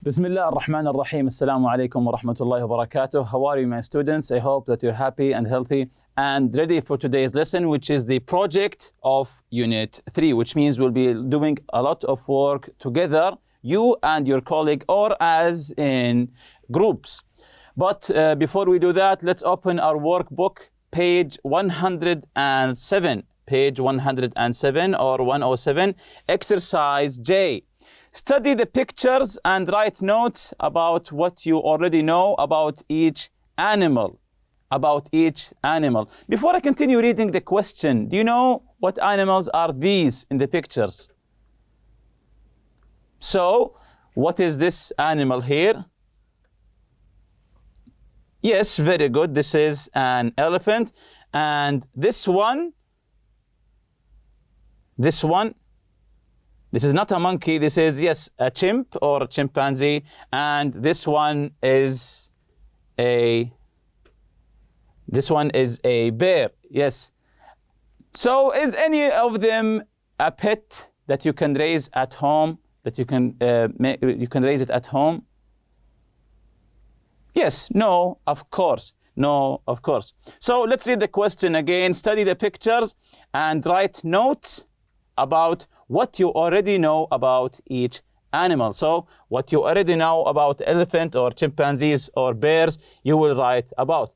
Bismillah ar-Rahman ar-Rahim. Assalamu alaikum wa rahmatullahi wa barakatuh. How are you, my students? I hope that you're happy and healthy and ready for today's lesson, which is the project of Unit 3, which means we'll be doing a lot of work together, you and your colleague, or as in groups. But before we do that, let's open our workbook, page 107. Page 107 or 107, exercise J. Study the pictures and write notes about what you already know about each animal. Before I continue reading the question, do you know what animals are these in the pictures? So, what is this animal here? Yes, very good. This is an elephant. And this one, this is not a monkey. This is, yes, a chimp or a chimpanzee. And this one is a bear. Yes. So is any of them a pet that you can raise at home? That you can raise it at home? Yes. No. Of course. No. Of course. So let's read the question again. Study the pictures and write notes about what you already know about each animal. So what you already know about elephant or chimpanzees or bears, you will write about.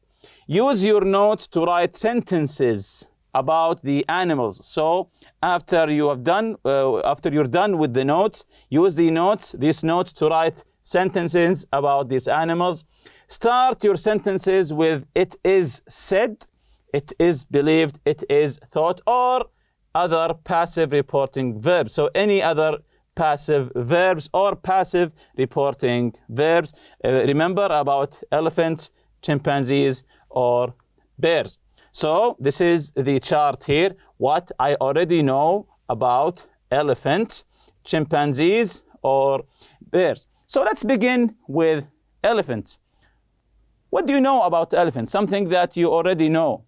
Use your notes to write sentences about the animals. So after you're done with the notes, use these notes to write sentences about these animals. Start your sentences with it is said, it is believed, it is thought, or other passive reporting verbs. So any other passive verbs or passive reporting verbs. Remember about elephants, chimpanzees, or bears. So this is the chart here. What I already know about elephants, chimpanzees, or bears. So let's begin with elephants. What do you know about elephants? Something that you already know.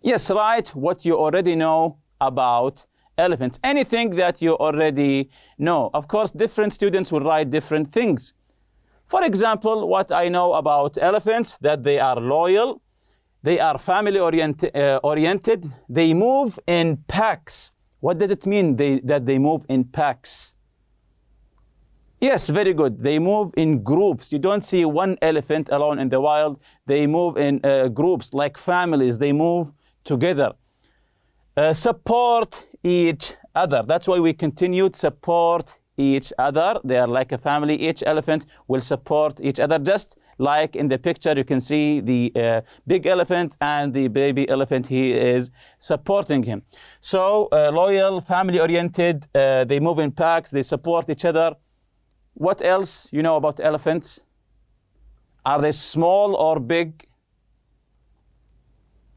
Yes, write what you already know about elephants. Anything that you already know. Of course, different students will write different things. For example, what I know about elephants, that they are loyal, they are family oriented, they move in packs. What does it mean that they move in packs? Yes, very good. They move in groups. You don't see one elephant alone in the wild. They move in groups, like families. They move together. Support each other. That's why we continued support each other. They are like a family. Each elephant will support each other. Just like in the picture, you can see the big elephant and the baby elephant. He is supporting him. So loyal, family-oriented. They move in packs. They support each other. What else you know about elephants? Are they small or big?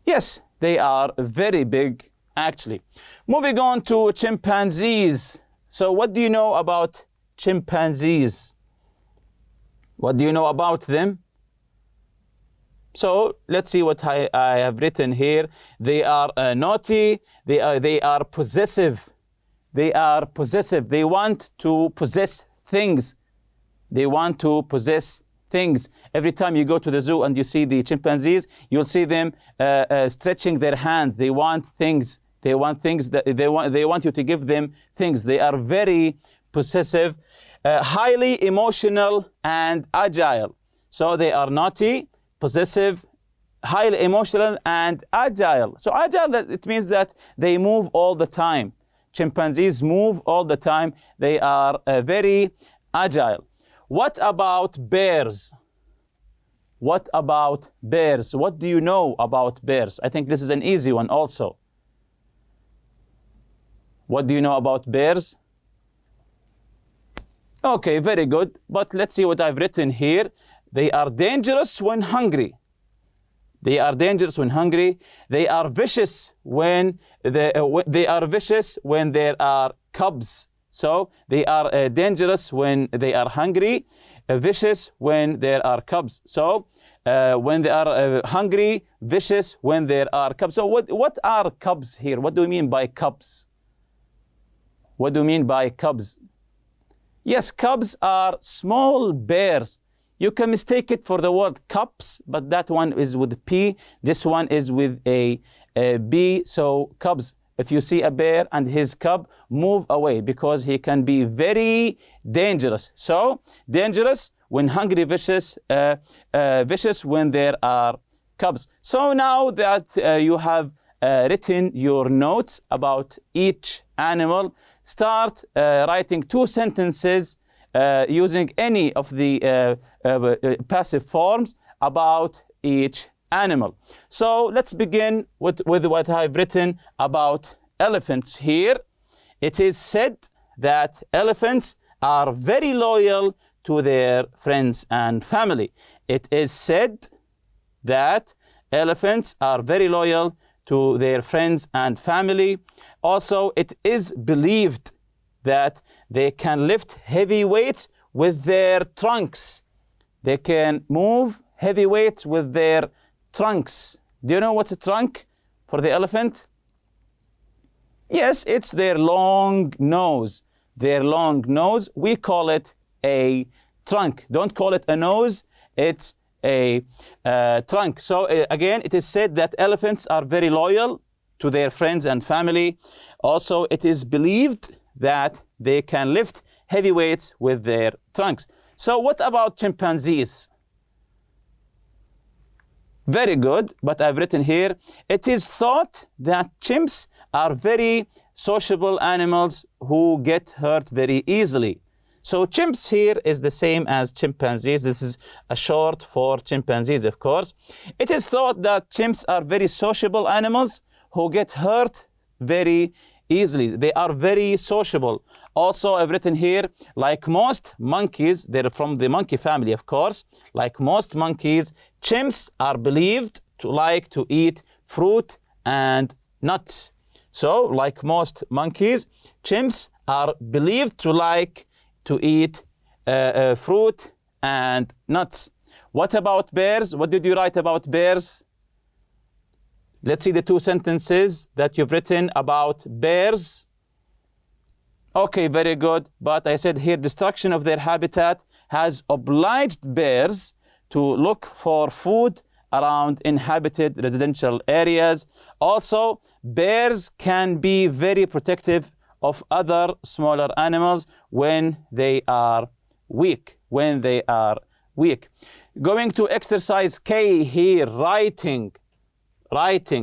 Yes, they are very big, actually. Moving on to chimpanzees. So what do you know about chimpanzees? What do you know about them? So let's see what I have written here. They are naughty. They are possessive. They are possessive. They want to possess things. They want to possess things. Every time you go to the zoo and you see the chimpanzees, you'll see them stretching their hands. They want things. They want things that they want you to give them things. They are very possessive, highly emotional and agile. So they are naughty, possessive, highly emotional and agile. So agile, it means that they move all the time. Chimpanzees move all the time. They are very agile. What about bears? What about bears? What do you know about bears? I think this is an easy one also. What do you know about bears? Okay, very good. But let's see what I've written here. They are dangerous when hungry. They are dangerous when hungry. They are vicious when there are cubs. So they are dangerous when they are hungry, vicious when there are cubs. So when they are hungry, vicious when there are cubs. So what are cubs here? What do you mean by cubs? What do you mean by cubs? Yes, cubs are small bears. You can mistake it for the word cups, but that one is with P. This one is with a B. So cubs, if you see a bear and his cub, move away because he can be very dangerous. So dangerous when hungry, vicious, vicious when there are cubs. So now that you have written your notes about each animal, start writing 2 sentences using any of the passive forms about each animal. So let's begin with what I've written about elephants here. It is said that elephants are very loyal to their friends and family. It is said that elephants are very loyal to their friends and family. Also, it is believed that they can lift heavy weights with their trunks. They can move heavy weights with their trunks. Do you know what's a trunk for the elephant? Yes, it's their long nose. Their long nose, we call it a trunk. Don't call it a nose, it's a trunk. So again, it is said that elephants are very loyal to their friends and family. Also, it is believed that they can lift heavy weights with their trunks. So what about chimpanzees? Very good, but I've written here, it is thought that chimps are very sociable animals who get hurt very easily. So chimps here is the same as chimpanzees. This is a short for chimpanzees, of course. It is thought that chimps are very sociable animals who get hurt very easily. They are very sociable. Also, I've written here, like most monkeys, they're from the monkey family, of course. Like most monkeys, chimps are believed to like to eat fruit and nuts. So, like most monkeys, chimps are believed to like to eat fruit and nuts. What about bears? What did you write about bears? Let's see the 2 sentences that you've written about bears. Okay, very good. But I said here, destruction of their habitat has obliged bears to look for food around inhabited residential areas. Also, bears can be very protective of other smaller animals when they are weak. Going to exercise K here, writing.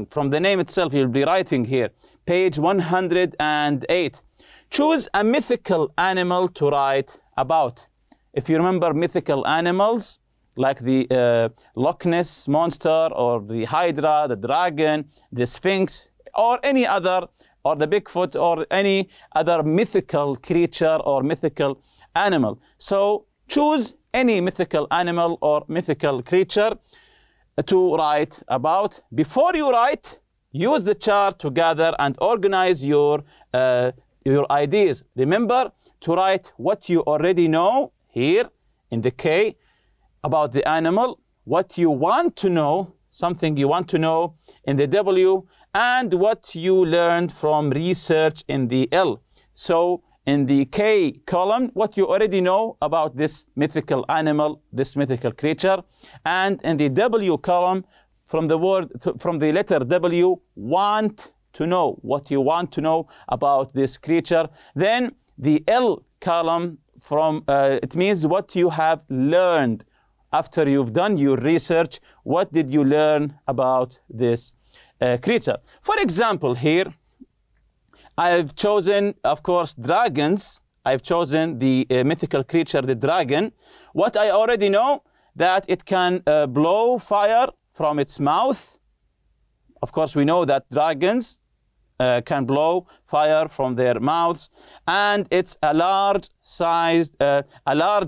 From the name itself, you'll be writing here. Page 108. Choose a mythical animal to write about. If you remember mythical animals, like the Loch Ness monster, or the Hydra, the dragon, the Sphinx, or any other, or the Bigfoot, or any other mythical creature or mythical animal. So choose any mythical animal or mythical creature to write about. Before you write, use the chart to gather and organize your ideas. Remember to write what you already know here in the K about the animal, what you want to know, something you want to know in the W, and what you learned from research in the L. So in the K column, what you already know about this mythical animal, this mythical creature, and in the W column, from the letter W, want to know, what you want to know about this creature. Then the L column, it means what you have learned after you've done your research. What did you learn about this creature? For example, here, I've chosen, of course, dragons. I've chosen the mythical creature, the dragon. What I already know, that it can blow fire from its mouth. Of course, we know that dragons can blow fire from their mouths. And it's a large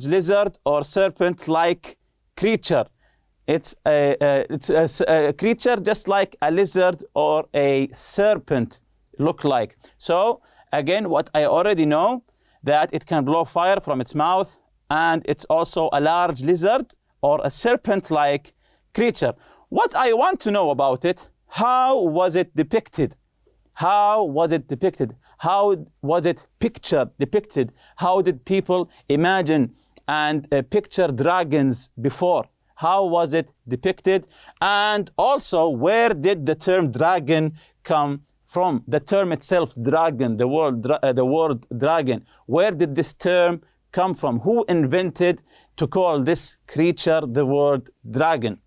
lizard or serpent-like creature. It's a creature just like a lizard or a serpent look like. So again, what I already know, that it can blow fire from its mouth, and it's also a large lizard or a serpent-like creature. What I want to know about it, how was it depicted? How was it depicted? how was it depicted? How did people imagine and picture dragons before? How was it depicted? And also, where did the term dragon come from? The term itself, dragon, the word dragon. Where did this term come from? Who invented to call this creature the word dragon?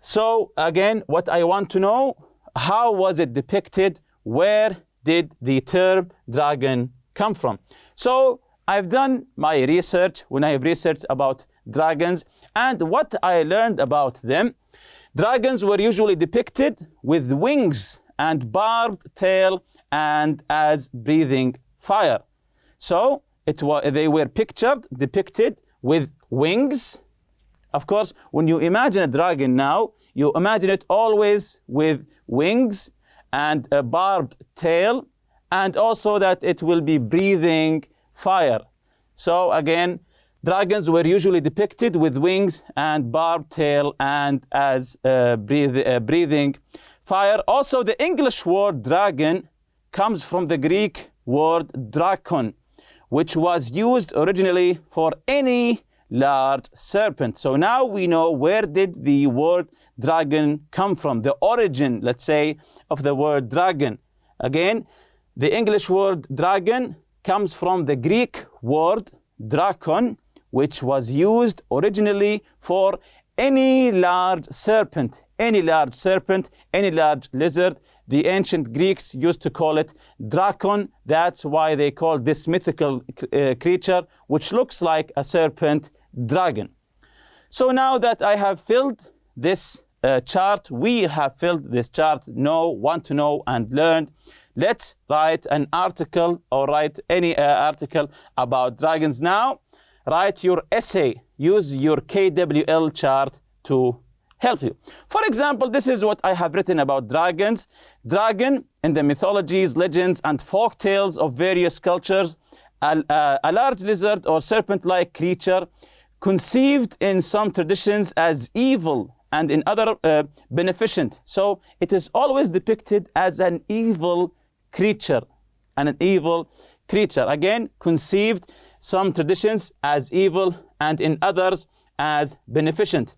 So again, what I want to know, how was it depicted? Where did the term dragon come from? So I've done my research when I have researched about dragons, and what I learned about them. Dragons were usually depicted with wings and barbed tail and as breathing fire. So they were depicted with wings. Of course, when you imagine a dragon now, you imagine it always with wings and a barbed tail, and also that it will be breathing fire. So again, dragons were usually depicted with wings and barbed tail and as breathing fire. Also, the English word dragon comes from the Greek word drakon, which was used originally for any large serpent. So now we know where did the word dragon come from, the origin, let's say, of the word dragon. Again, the English word dragon comes from the Greek word drakon, which was used originally for any large serpent, any large lizard. The ancient Greeks used to call it drakon. That's why they call this mythical creature, which looks like a serpent, dragon. So now that I have filled this chart, we have filled this chart, want to know and learn, let's write an article or write any article about dragons. Now, write your essay. Use your KWL chart to help you. For example, this is what I have written about dragons. Dragon in the mythologies, legends, and folk tales of various cultures, a large lizard or serpent-like creature conceived in some traditions as evil and in other beneficent. So it is always depicted as an evil creature, Again, conceived some traditions as evil and in others as beneficent.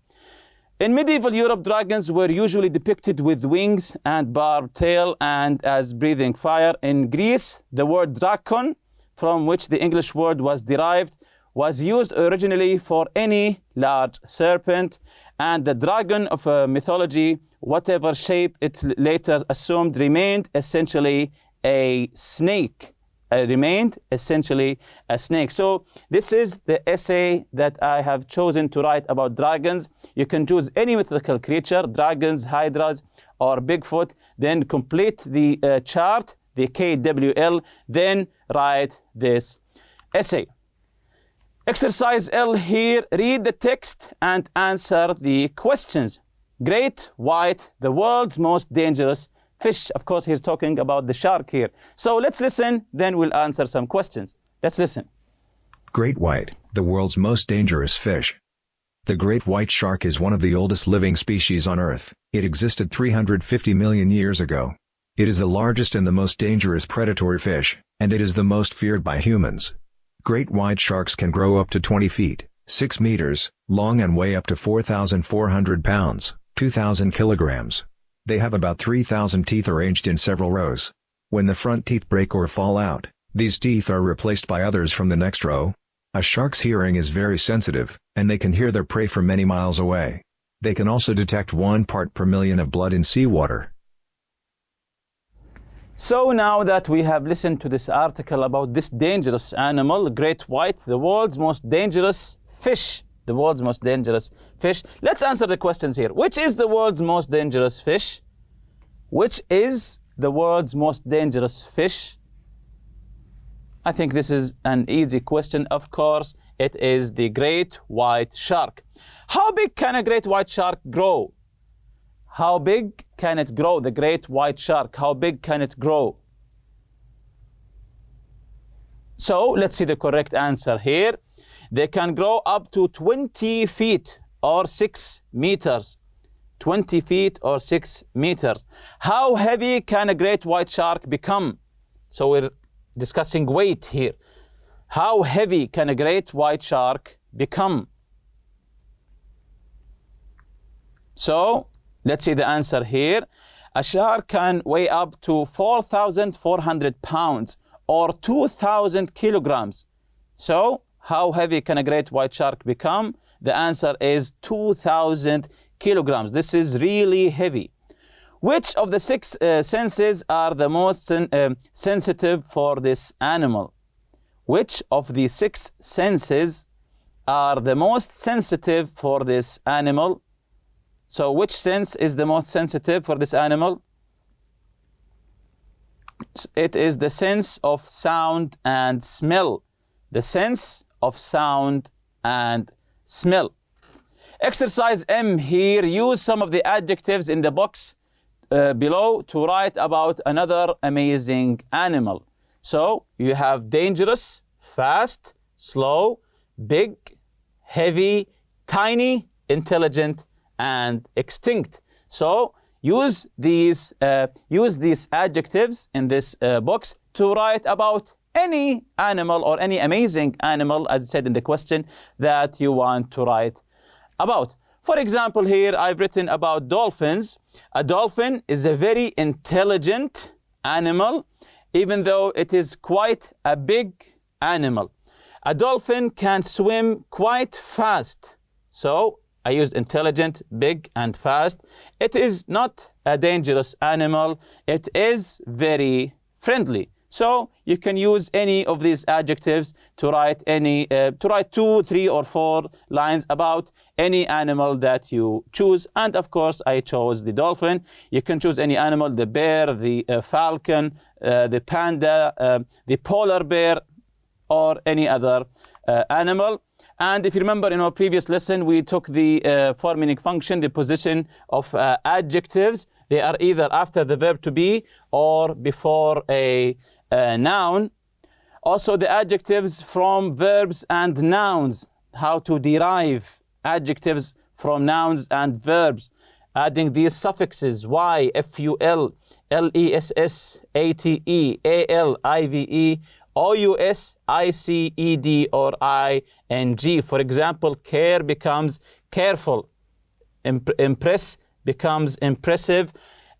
In medieval Europe, dragons were usually depicted with wings and barbed tail and as breathing fire. In Greece, the word drakon, from which the English word was derived, was used originally for any large serpent, and the dragon of mythology, whatever shape it later assumed, remained essentially a snake. So this is the essay that I have chosen to write about dragons. You can choose any mythical creature, dragons, hydras, or Bigfoot, then complete the chart, the KWL, then write this essay. Exercise L here, read the text and answer the questions. Great white, the world's most dangerous fish. Of course, he's talking about the shark here. So let's listen, then we'll answer some questions. Let's listen. Great white, the world's most dangerous fish. The great white shark is one of the oldest living species on Earth. It existed 350 million years ago. It is the largest and the most dangerous predatory fish, and it is the most feared by humans. Great white sharks can grow up to 20 feet, 6 meters, long and weigh up to 4,400 pounds, 2,000 kilograms. They have about 3,000 teeth arranged in several rows. When the front teeth break or fall out, these teeth are replaced by others from the next row. A shark's hearing is very sensitive, and they can hear their prey from many miles away. They can also detect 1 part per million of blood in seawater. So now that we have listened to this article about this dangerous animal, great white, the world's most dangerous fish, let's answer the questions here. Which is the world's most dangerous fish? Which is the world's most dangerous fish? I think this is an easy question. Of course, it is the great white shark. How big can a great white shark grow? How big can it grow, the great white shark? How big can it grow? So let's see the correct answer here. They can grow up to 20 feet or 6 meters. 20 feet or 6 meters. How heavy can a great white shark become? So we're discussing weight here. How heavy can a great white shark become? So let's see the answer here. A shark can weigh up to 4,400 pounds or 2,000 kilograms. So how heavy can a great white shark become? The answer is 2,000 kilograms. This is really heavy. Which of the six senses are the most sensitive for this animal? Which of the six senses are the most sensitive for this animal? So which sense is the most sensitive for this animal? It is the sense of sound and smell. The sense of sound and smell. Exercise M here. Use some of the adjectives in the box below to write about another amazing animal. So you have dangerous, fast, slow, big, heavy, tiny, intelligent, and extinct. So use these adjectives in this box to write about any animal or any amazing animal, as it said in the question, that you want to write about. For example, here I've written about dolphins. A dolphin is a very intelligent animal, even though it is quite a big animal. A dolphin can swim quite fast. So I used intelligent, big, and fast. It is not a dangerous animal. It is very friendly. So you can use any of these adjectives to write two, three, or four lines about any animal that you choose. And of course, I chose the dolphin. You can choose any animal: the bear, the falcon, the panda, the polar bear, or any other animal. And if you remember in our previous lesson, we took the forming function, the position of adjectives. They are either after the verb to be or before a noun. Also the adjectives from verbs and nouns, how to derive adjectives from nouns and verbs, adding these suffixes y, ful, less, ate, al, ive, ous, iced, or ing. For example, care becomes careful, impress becomes impressive,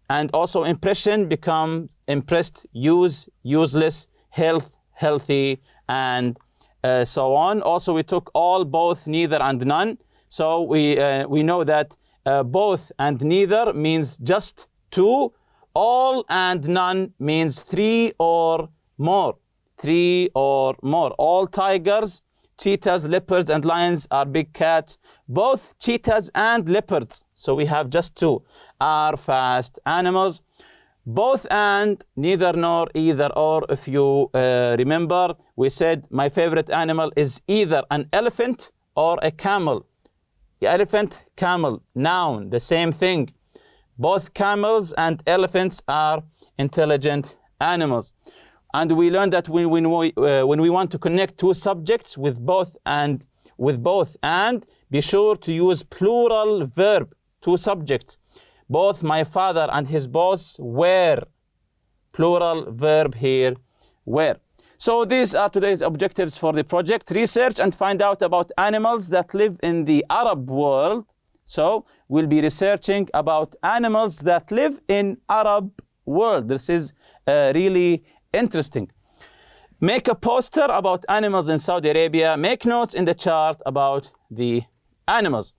and also impression becomes impressed, use, useless, health, healthy, and so on. Also, we took all, both, neither, and none. So we know that both and neither means just two. All and none means three or more. Three or more. All tigers, cheetahs, leopards, and lions are big cats. Both cheetahs and leopards, so we have just two, are fast animals. Both and, neither nor, either or. If you remember, we said my favorite animal is either an elephant or a camel. Elephant, camel, noun, the same thing. Both camels and elephants are intelligent animals. And we learned that when we want to connect two subjects with both and, be sure to use plural verb, two subjects. Both my father and his boss were. Plural verb here, were. So these are today's objectives for the project. Research and find out about animals that live in the Arab world. So we'll be researching about animals that live in Arab world. This is really interesting. Make a poster about animals in Saudi Arabia. Make notes in the chart about the animals.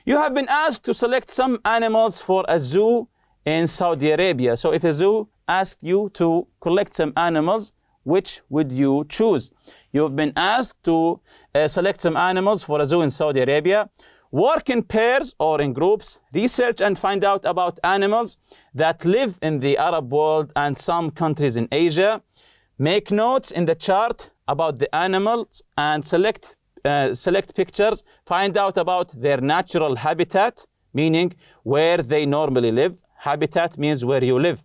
You have been asked to select some animals for a zoo in Saudi Arabia. So if a zoo asked you to collect some animals, which would you choose? You've been asked to select some animals for a zoo in Saudi Arabia. Work in pairs or in groups. Research and find out about animals that live in the Arab world and some countries in Asia. Make notes in the chart about the animals and select pictures. Find out about their natural habitat, meaning where they normally live. Habitat means where you live.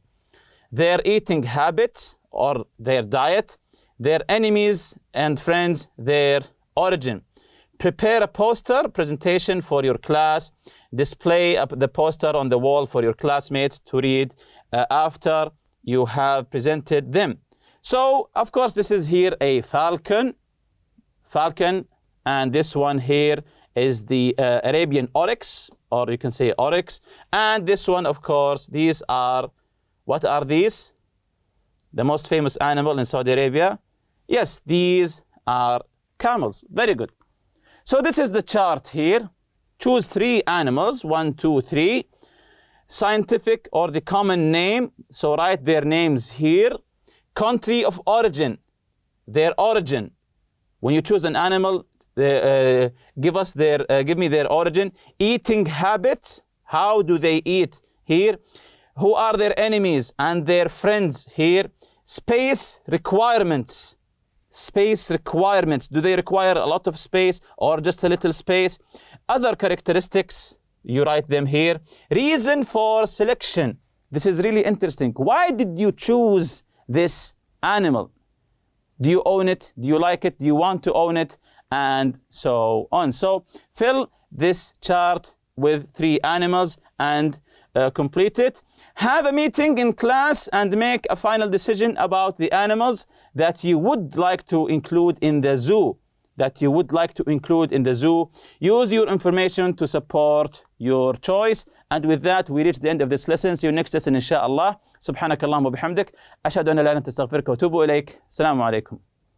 Their eating habits or their diet. Their enemies and friends, their origin. Prepare a poster presentation for your class. Display the poster on the wall for your classmates to read after you have presented them. So, of course, this is here a falcon, and this one here is the Arabian oryx, or you can say oryx. And this one, of course, these are, what are these? The most famous animal in Saudi Arabia. Yes, these are camels. Very good. So this is the chart here. Choose 3 animals, 1, 2, 3. Scientific or the common name, so write their names here. Country of origin, their origin. When you choose an animal, give me their origin. Eating habits, how do they eat here? Who are their enemies and their friends here? Space requirements. Space requirements. Do they require a lot of space or just a little space? Other characteristics, you write them here. Reason for selection. This is really interesting. Why did you choose this animal? Do you own it? Do you like it? Do you want to own it? And so on. So fill this chart with 3 animals and complete it. Have a meeting in class and make a final decision about the animals that you would like to include in the zoo. Use your information to support your choice. And with that, we reach the end of this lesson. See you next lesson, inshallah. سبحانك اللهم وبحمدك أشهد أن لا إله إلا أنت أستغفرك وأتوب إليك. السلام عليكم.